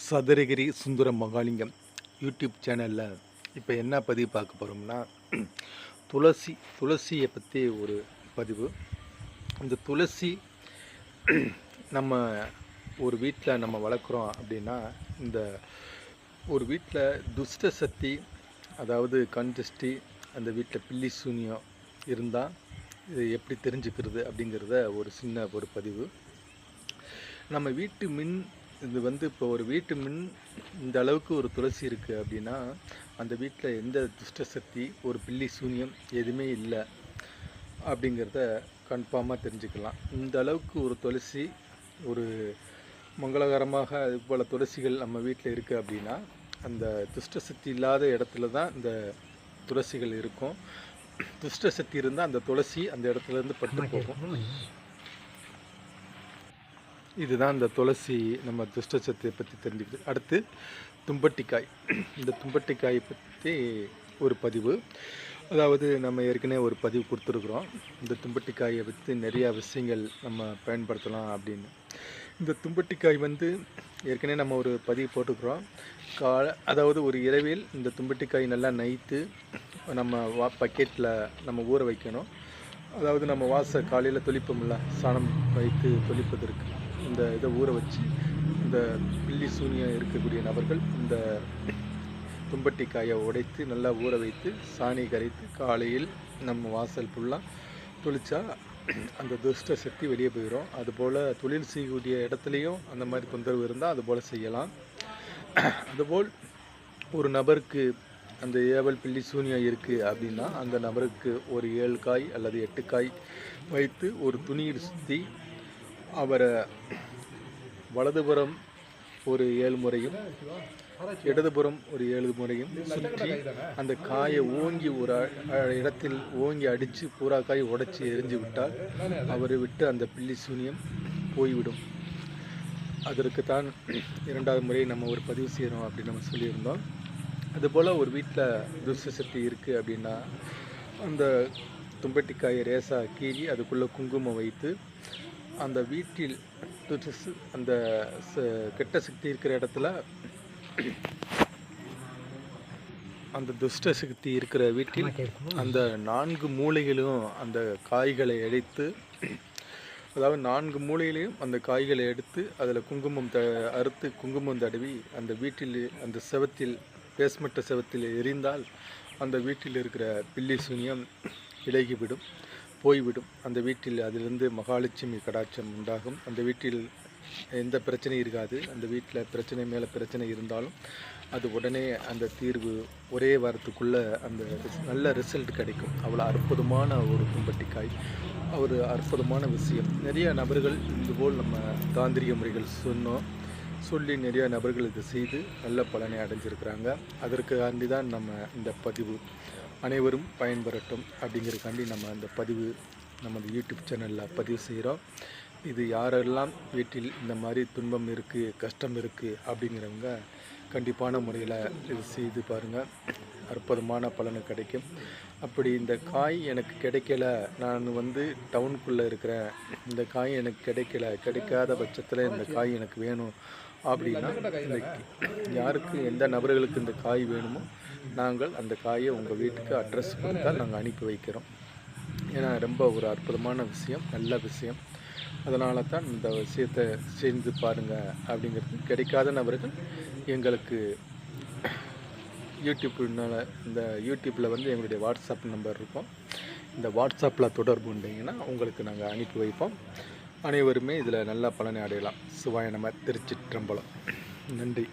சதுரகிரி சுந்தர Mahalingam YouTube சேனலில் இப்போ என்ன பதிவு பார்க்க போகிறோம்னா துளசியை பற்றி ஒரு பதிவு. இந்த துளசி நம்ம ஒரு வீட்டில் நம்ம வளர்க்குறோம் அப்படின்னா, இந்த ஒரு வீட்டில் துஷ்ட சக்தி, அதாவது கண் திருஷ்டி, அந்த வீட்டில் பில்லி சூனியம் இருந்தால் இது எப்படி தெரிஞ்சுக்கிறது அப்படிங்கிறத ஒரு சின்ன ஒரு பதிவு. நம்ம வீட்டு மின் இது இப்போ ஒரு வீட்டு மின் இந்த அளவுக்கு ஒரு துளசி இருக்குது அப்படின்னா, அந்த வீட்டில் எந்த துஷ்ட சக்தி, ஒரு பில்லி சூனியம் எதுவுமே இல்லை அப்படிங்கிறத கன்ஃபார்மாக தெரிஞ்சுக்கலாம். இந்த அளவுக்கு ஒரு துளசி, ஒரு மங்களகரமாக இது போல் துளசிகள் நம்ம வீட்டில் இருக்குது அப்படின்னா, அந்த துஷ்ட சக்தி இல்லாத இடத்துல தான் இந்த துளசிகள் இருக்கும். துஷ்ட சக்தி இருந்தால் அந்த துளசி அந்த இடத்துலேருந்து பட்டு போகும். இதுதான் இந்த துளசி நம்ம துஷ்ட சக்தியை பற்றி தெரிஞ்சுக்கிது. அடுத்து தும்பட்டிக்காய். இந்த தும்பட்டிக்காயை பற்றி ஒரு பதிவு. அதாவது நம்ம ஏற்கனவே ஒரு பதிவு கொடுத்துருக்குறோம். இந்த தும்பட்டிக்காயை பற்றி நிறையா விஷயங்கள் நம்ம பயன்படுத்தலாம் அப்படின்னு. இந்த தும்பட்டிக்காய் ஏற்கனவே நம்ம ஒரு பதிவு போட்டுக்கிறோம். அதாவது ஒரு இரவில் இந்த தும்பட்டிக்காய் நல்லா நைட்டு நம்ம பக்கெட்டில் நம்ம ஊற வைக்கணும். அதாவது நம்ம காலையில் தொளிப்போம்ல, சாணம் வைத்து தொளிப்பதற்கு இந்த இதை ஊற வச்சு, இந்த பில்லி சூனியம் இருக்கக்கூடிய நபர்கள் இந்த தும்பட்டிக்காயை உடைத்து நல்லா ஊற வைத்து சாணி கரைத்து காலையில் நம்ம வாசல் ஃபுல்லாக தொளிச்சா அந்த துஷ்ட சக்தி வெளியே போயிடும். அதுபோல் தொழில் செய்யக்கூடிய இடத்துலையும் அந்த மாதிரி தொந்தரவு இருந்தால் அதுபோல் செய்யலாம். அதுபோல் ஒரு நபருக்கு அந்த ஏவல் பில்லி சூனியம் இருக்குது அப்படின்னா, அந்த நபருக்கு ஒரு 7 காய் அல்லது 8 காய் வைத்து ஒரு துணியில் சுற்றி அவரை வலதுபுறம் ஒரு 7 முறையும் இடதுபுறம் ஒரு 7 முறையும் சுற்றி அந்த காயை ஓங்கி ஒரு இடத்தில் ஓங்கி அடித்து பூரா காய் உடைச்சி எரிஞ்சு விட்டால் அவரை விட்டு அந்த பில்லி சூனியம் போய்விடும். அதற்குத்தான் 2வது முறை நம்ம ஒரு பதிவு செய்கிறோம் அப்படின்னு நம்ம சொல்லியிருந்தோம். அதுபோல் ஒரு வீட்டில் துஷ்ட சக்தி இருக்குது அப்படின்னா, அந்த தும்பட்டிக்காயை ரேசாக கீறி அதுக்குள்ளே குங்குமம் வைத்து அந்த வீட்டில் அந்த கெட்ட சக்தி இருக்கிற இடத்துல, அந்த துஷ்ட சக்தி இருக்கிற வீட்டில் அந்த 4 மூலைகளிலும் அந்த காய்களை எடுத்து, அதாவது 4 மூலையிலையும் அந்த காய்களை எடுத்து அதில் குங்குமம் அறுத்து குங்குமம் தடவி அந்த வீட்டில் அந்த செவத்தில் பேஸ்மெட்ட செவத்தில் எரிந்தால் அந்த வீட்டில் இருக்கிற பில்லி சூனியம் விலகிவிடும், போய்விடும். அந்த வீட்டில் அதிலிருந்து மகாலட்சுமி கடாட்சம் உண்டாகும். அந்த வீட்டில் எந்த பிரச்சனையும் இருக்காது. அந்த வீட்டில் பிரச்சனை மேலே பிரச்சனை இருந்தாலும் அது உடனே அந்த தீர்வு ஒரே வாரத்துக்குள்ளே அந்த நல்ல ரிசல்ட் கிடைக்கும். அவ்வளோ அற்புதமான ஒரு தும்பட்டிக்காய், ஒரு அற்புதமான விஷயம். நிறைய நபர்கள் இதுபோல் நம்ம தாந்திரிக முறைகள் சொல்லி நிறைய நபர்கள் இதை செய்து நல்ல பலனை அடைஞ்சிருக்கிறாங்க. அதற்காண்டி தான் நம்ம இந்த பதிவு அனைவரும் பயன்பெறட்டும் அப்படிங்கிறதுக்காண்டி நம்ம இந்த பதிவு நம்ம இந்த யூடியூப் சேனலில் பதிவு செய்கிறோம். இது யாரெல்லாம் வீட்டில் இந்த மாதிரி துன்பம் இருக்குது, கஷ்டம் இருக்குது அப்படிங்கிறவங்க கண்டிப்பான முறையில் இது செய்து பாருங்கள். அற்புதமான பலனை கிடைக்கும். அப்படி இந்த காய் எனக்கு கிடைக்கல, நான் டவுனுக்குள்ளே இருக்கிறேன், இந்த காய் எனக்கு கிடைக்காத பட்சத்தில் இந்த காய் எனக்கு வேணும் அப்படின்னா, யாருக்கு எந்த நபர்களுக்கு இந்த காய் வேணுமோ நாங்கள் அந்த காயை உங்கள் வீட்டுக்கு அட்ரஸ் கொடுத்தால் நாங்கள் அனுப்பி வைக்கிறோம். ஏன்னா ரொம்ப ஒரு அற்புதமான விஷயம், நல்ல விஷயம். அதனால தான் இந்த விஷயத்தை செஞ்சு பாருங்கள் அப்படிங்கிறது. கிடைக்காத நபர்கள் எங்களுக்கு இந்த யூடியூப்பில் எங்களுடைய வாட்ஸ்அப் நம்பர் இருக்கும். இந்த வாட்ஸ்அப்பில் தொடர்பு உண்டிங்கன்னா உங்களுக்கு நாங்கள் அனுப்பி வைப்போம். அனைவருமே இதில் நல்ல பலனை அடையலாம். சிவாய நம. திருச்சிற்றம்பலம். நன்றி.